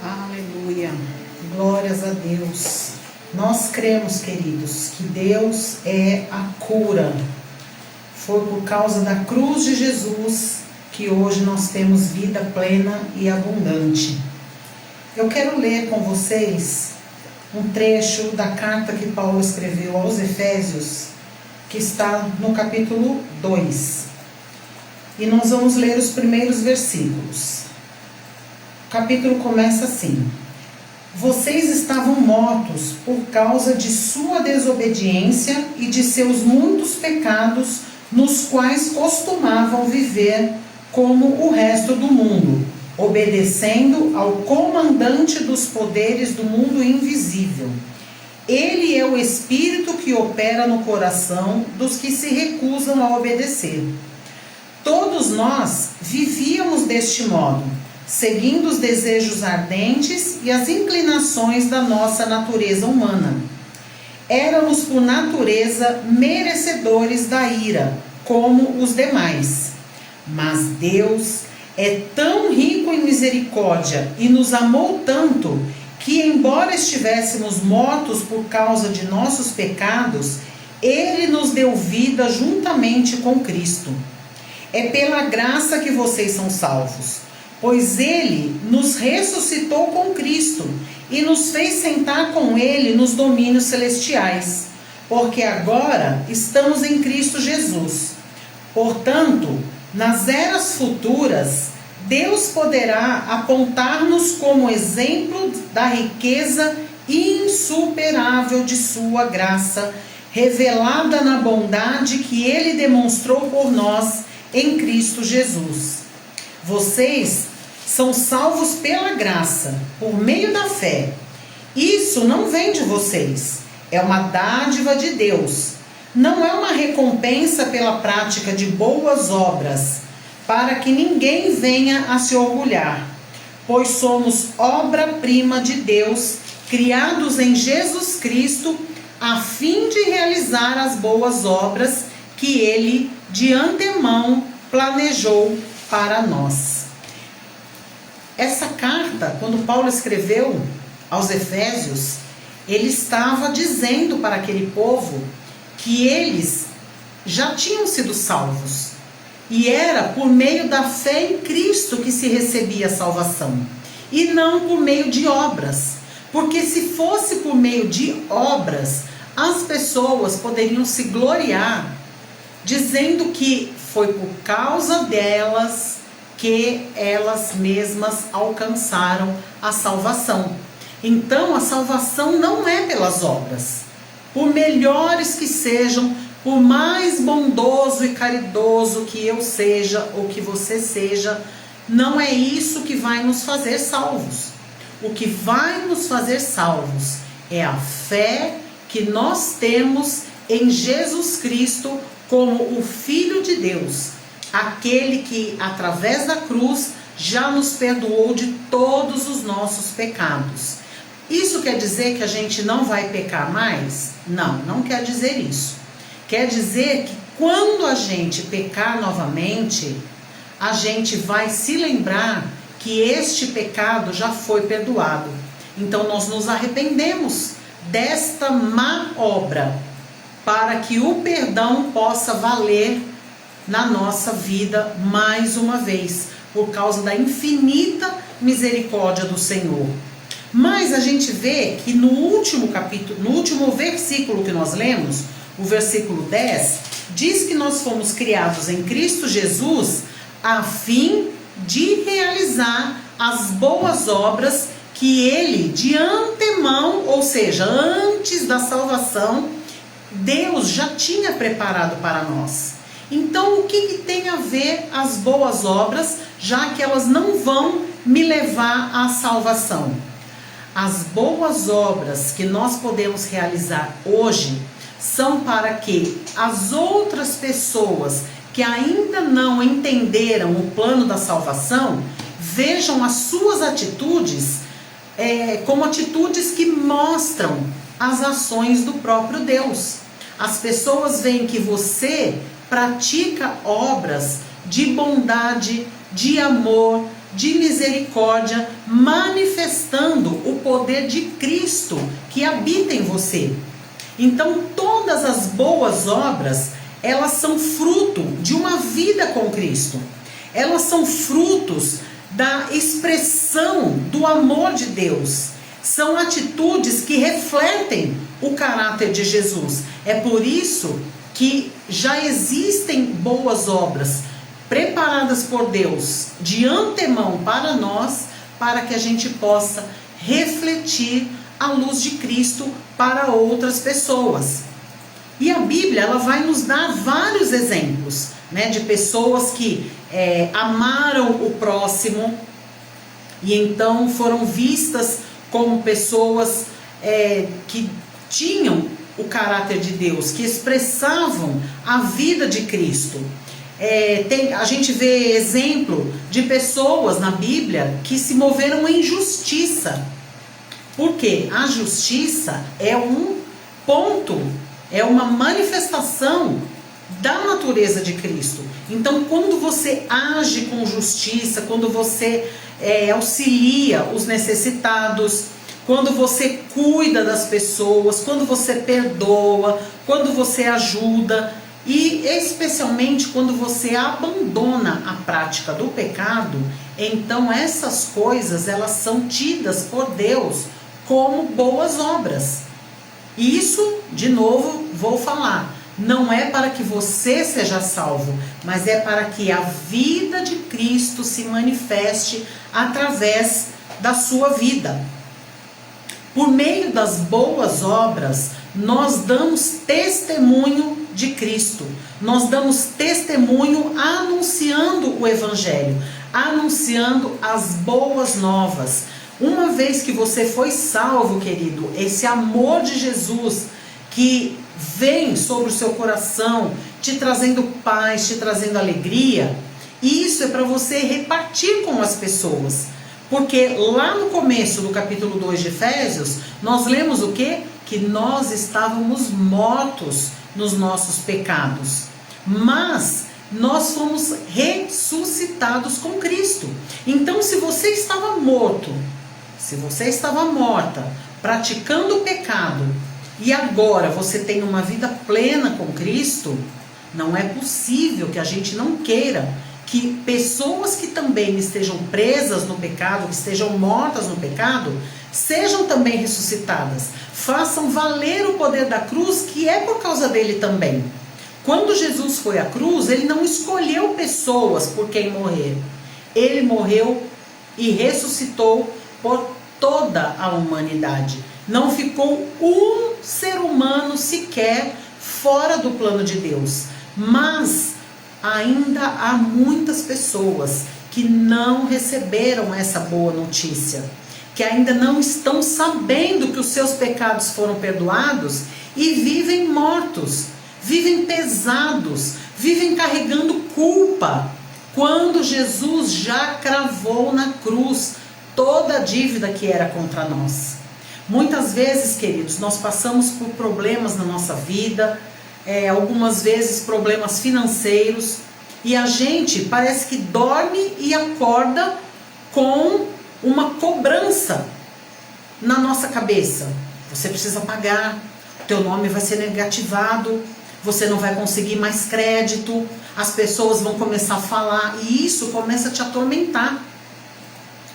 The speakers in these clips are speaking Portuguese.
Aleluia, glórias a Deus. Nós cremos, queridos, que Deus é a cura. Foi por causa da cruz de Jesus que hoje nós temos vida plena e abundante. Eu quero ler com vocês um trecho da carta que Paulo escreveu aos Efésios, que está no capítulo 2. E nós vamos ler os primeiros versículos. O capítulo começa assim: Vocês estavam mortos por causa de sua desobediência e de seus muitos pecados, nos quais costumavam viver como o resto do mundo, obedecendo ao comandante dos poderes do mundo invisível. Ele é o Espírito que opera no coração dos que se recusam a obedecer. Todos nós vivíamos deste modo, seguindo os desejos ardentes e as inclinações da nossa natureza humana. Éramos por natureza merecedores da ira, como os demais. Mas Deus é tão rico em misericórdia e nos amou tanto que, embora estivéssemos mortos por causa de nossos pecados, Ele nos deu vida juntamente com Cristo. É pela graça que vocês são salvos, pois Ele nos ressuscitou com Cristo e nos fez sentar com Ele nos domínios celestiais, porque agora estamos em Cristo Jesus. Portanto, nas eras futuras, Deus poderá apontar-nos como exemplo da riqueza insuperável de sua graça, revelada na bondade que Ele demonstrou por nós em Cristo Jesus. Vocês são salvos pela graça, por meio da fé. Isso não vem de vocês, é uma dádiva de Deus. Não é uma recompensa pela prática de boas obras, para que ninguém venha a se orgulhar, pois somos obra-prima de Deus, criados em Jesus Cristo, a fim de realizar as boas obras que Ele de antemão planejou para nós. Essa carta, quando Paulo escreveu aos Efésios, ele estava dizendo para aquele povo que eles já tinham sido salvos. E era por meio da fé em Cristo que se recebia a salvação, e não por meio de obras. Porque se fosse por meio de obras, as pessoas poderiam se gloriar, dizendo que foi por causa delas que elas mesmas alcançaram a salvação. Então, a salvação não é pelas obras. Por melhores que sejam, por mais bondoso e caridoso que eu seja ou que você seja, não é isso que vai nos fazer salvos. O que vai nos fazer salvos é a fé que nós temos em Jesus Cristo como o Filho de Deus, aquele que, através da cruz, já nos perdoou de todos os nossos pecados. Isso quer dizer que a gente não vai pecar mais? Não, não quer dizer isso. Quer dizer que quando a gente pecar novamente, a gente vai se lembrar que este pecado já foi perdoado. Então nós nos arrependemos desta má obra, para que o perdão possa valer na nossa vida mais uma vez, por causa da infinita misericórdia do Senhor. Mas a gente vê que no último capítulo, no último versículo que nós lemos, o versículo 10, diz que nós fomos criados em Cristo Jesus a fim de realizar as boas obras que Ele de antemão, ou seja, antes da salvação, Deus já tinha preparado para nós. Então, o que tem a ver as boas obras, já que elas não vão me levar à salvação? As boas obras que nós podemos realizar hoje são para que as outras pessoas que ainda não entenderam o plano da salvação vejam as suas atitudes como atitudes que mostram as ações do próprio Deus. As pessoas veem que você pratica obras de bondade, de amor, de misericórdia, manifestando o poder de Cristo que habita em você. Então, todas as boas obras, elas são fruto de uma vida com Cristo. Elas são frutos da expressão do amor de Deus. São atitudes que refletem o caráter de Jesus. É por isso que já existem boas obras preparadas por Deus de antemão para nós, para que a gente possa refletir a luz de Cristo para outras pessoas. E a Bíblia, ela vai nos dar vários exemplos, né, de pessoas que amaram o próximo e então foram vistas como pessoas que tinham o caráter de Deus, que expressavam a vida de Cristo. A gente vê exemplo de pessoas na Bíblia que se moveram em justiça. Porque a justiça é um ponto, é uma manifestação da natureza de Cristo. Então, quando você age com justiça, quando você auxilia os necessitados, quando você cuida das pessoas, quando você perdoa, quando você ajuda, e especialmente quando você abandona a prática do pecado, então essas coisas, elas são tidas por Deus como boas obras. E isso, de novo, vou falar, não é para que você seja salvo, mas é para que a vida de Cristo se manifeste através da sua vida. Por meio das boas obras, nós damos testemunho de Cristo. Nós damos testemunho anunciando o Evangelho, anunciando as boas novas. Uma vez que você foi salvo, querido, esse amor de Jesus que vem sobre o seu coração, te trazendo paz, te trazendo alegria, isso é para você repartir com as pessoas. Porque lá no começo do capítulo 2 de Efésios, nós lemos o quê? Que nós estávamos mortos nos nossos pecados, mas nós fomos ressuscitados com Cristo. Então, se você estava morto, se você estava morta, praticando o pecado, e agora você tem uma vida plena com Cristo, não é possível que a gente não queira que pessoas que também estejam presas no pecado, que estejam mortas no pecado, sejam também ressuscitadas. Façam valer o poder da cruz, que é por causa dele também. Quando Jesus foi à cruz, ele não escolheu pessoas por quem morrer. Ele morreu e ressuscitou por toda a humanidade. Não ficou um ser humano sequer fora do plano de Deus. Mas ainda há muitas pessoas que não receberam essa boa notícia, que ainda não estão sabendo que os seus pecados foram perdoados e vivem mortos, vivem pesados, vivem carregando culpa, quando Jesus já cravou na cruz toda a dívida que era contra nós. Muitas vezes, queridos, nós passamos por problemas na nossa vida, algumas vezes problemas financeiros, e a gente parece que dorme e acorda com uma cobrança na nossa cabeça. Você precisa pagar, teu nome vai ser negativado, você não vai conseguir mais crédito, as pessoas vão começar a falar, e isso começa a te atormentar.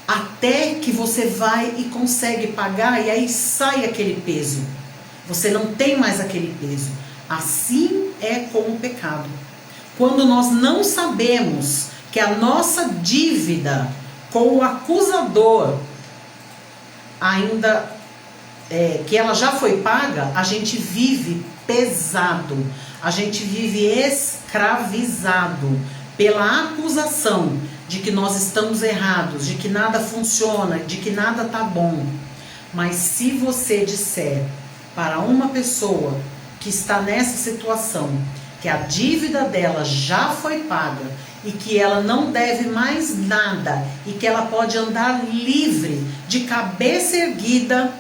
Até que você vai e consegue pagar, e aí sai aquele peso. Você não tem mais aquele peso. Assim é com o pecado. Quando nós não sabemos que a nossa dívida com o acusador ainda, que ela já foi paga, a gente vive pesado, a gente vive escravizado pela acusação de que nós estamos errados, de que nada funciona, de que nada tá bom. Mas se você disser para uma pessoa que está nessa situação que a dívida dela já foi paga e que ela não deve mais nada e que ela pode andar livre, de cabeça erguida,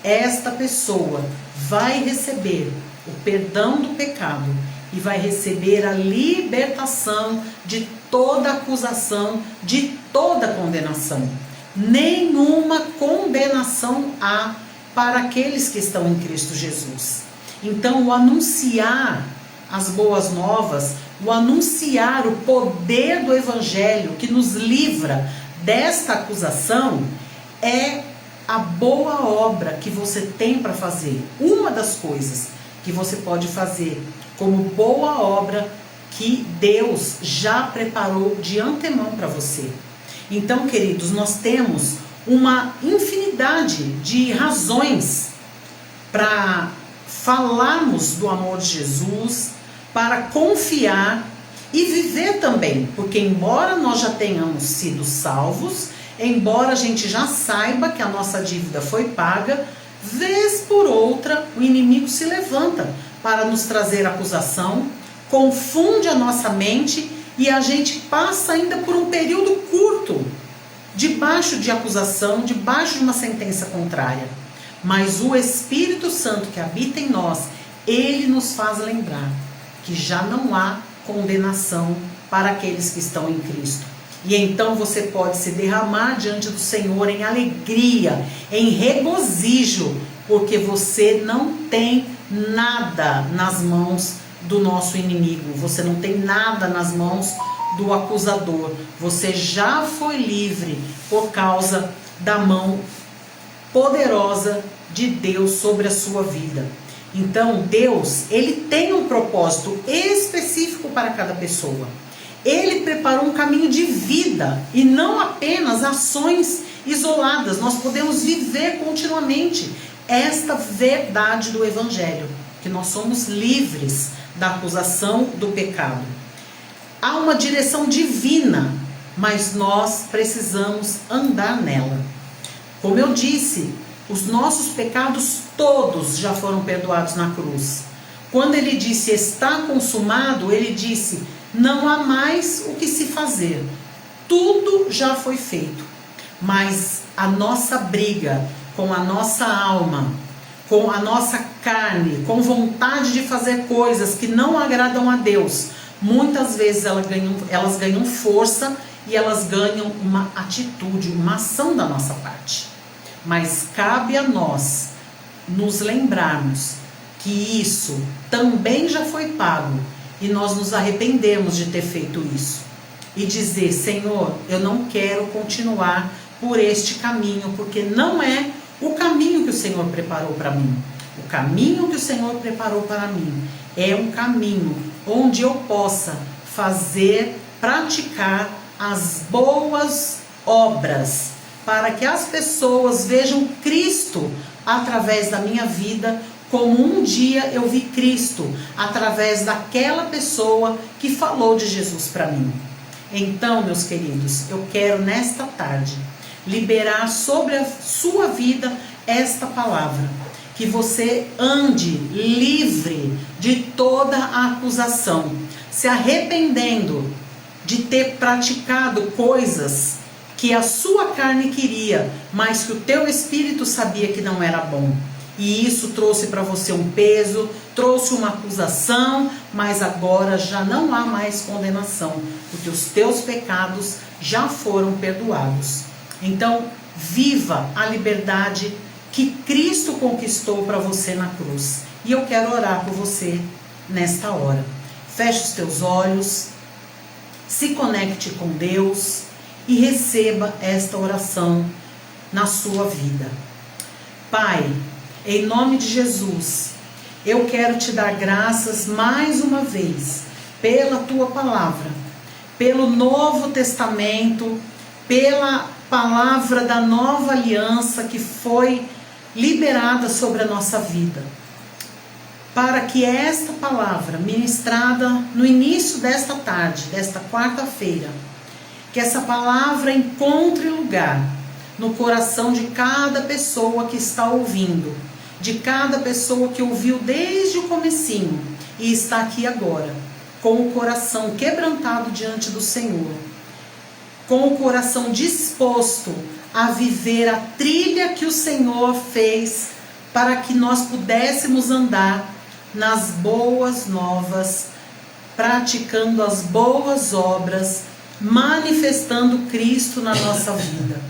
esta pessoa vai receber o perdão do pecado e vai receber a libertação de toda acusação, de toda condenação. Nenhuma condenação há para aqueles que estão em Cristo Jesus. Então, o anunciar as boas novas, o anunciar o poder do Evangelho que nos livra desta acusação, é a boa obra que você tem para fazer. Uma das coisas que você pode fazer como boa obra que Deus já preparou de antemão para você. Então, queridos, nós temos uma infinidade de razões para falarmos do amor de Jesus, para confiar e viver também, porque embora nós já tenhamos sido salvos, embora a gente já saiba que a nossa dívida foi paga, vez por outra o inimigo se levanta para nos trazer acusação, confunde a nossa mente e a gente passa ainda por um período curto debaixo de acusação, debaixo de uma sentença contrária. Mas o Espírito Santo que habita em nós, ele nos faz lembrar que já não há condenação para aqueles que estão em Cristo. E então você pode se derramar diante do Senhor em alegria, em regozijo, porque você não tem nada nas mãos do nosso inimigo, você não tem nada nas mãos do acusador, você já foi livre por causa da mão poderosa de Deus sobre a sua vida. Então Deus, ele tem um propósito específico para cada pessoa. Ele preparou um caminho de vida e não apenas ações isoladas. Nós podemos viver continuamente esta verdade do Evangelho, que nós somos livres da acusação do pecado. Há uma direção divina, mas nós precisamos andar nela. Como eu disse, os nossos pecados todos já foram perdoados na cruz. Quando ele disse está consumado, ele disse não há mais o que se fazer. Tudo já foi feito. Mas a nossa briga com a nossa alma, com a nossa carne, com vontade de fazer coisas que não agradam a Deus, muitas vezes elas ganham força e elas ganham uma atitude, uma ação da nossa parte. Mas cabe a nós nos lembrarmos que isso também já foi pago e nós nos arrependemos de ter feito isso. E dizer, Senhor, eu não quero continuar por este caminho, porque não é o caminho que o Senhor preparou para mim. O caminho que o Senhor preparou para mim é um caminho onde eu possa fazer, praticar as boas obras, para que as pessoas vejam Cristo através da minha vida, como um dia eu vi Cristo através daquela pessoa que falou de Jesus para mim. Então, meus queridos, eu quero nesta tarde liberar sobre a sua vida esta palavra, que você ande livre de toda a acusação, se arrependendo de ter praticado coisas que a sua carne queria, mas que o teu espírito sabia que não era bom. E isso trouxe para você um peso, trouxe uma acusação, mas agora já não há mais condenação, porque os teus pecados já foram perdoados. Então, viva a liberdade que Cristo conquistou para você na cruz. E eu quero orar por você nesta hora. Feche os teus olhos, se conecte com Deus e receba esta oração na sua vida. Pai, em nome de Jesus, eu quero te dar graças mais uma vez pela tua palavra, pelo Novo Testamento, pela palavra da nova aliança que foi liberada sobre a nossa vida. Para que esta palavra ministrada no início desta tarde, desta quarta-feira, que essa palavra encontre lugar no coração de cada pessoa que está ouvindo, de cada pessoa que ouviu desde o comecinho e está aqui agora, com o coração quebrantado diante do Senhor, com o coração disposto a viver a trilha que o Senhor fez para que nós pudéssemos andar nas boas novas, praticando as boas obras manifestando Cristo na nossa vida.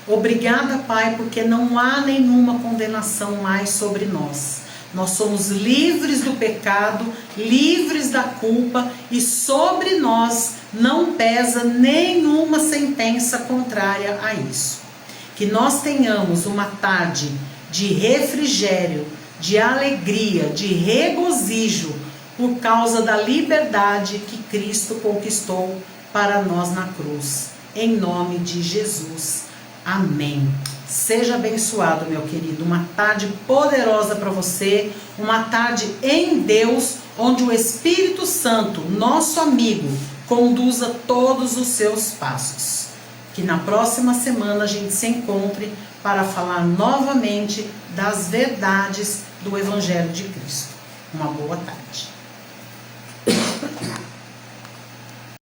Obrigada, Pai, porque não há nenhuma condenação mais sobre nós. Nós somos livres do pecado, livres da culpa, e sobre nós não pesa nenhuma sentença contrária a isso. Que nós tenhamos uma tarde de refrigério, de alegria, de regozijo, por causa da liberdade que Cristo conquistou para nós na cruz. Em nome de Jesus. Amém. Seja abençoado, meu querido. Uma tarde poderosa para você. Uma tarde em Deus, onde o Espírito Santo, nosso amigo, conduza todos os seus passos. Que na próxima semana a gente se encontre para falar novamente das verdades do Evangelho de Cristo. Uma boa tarde.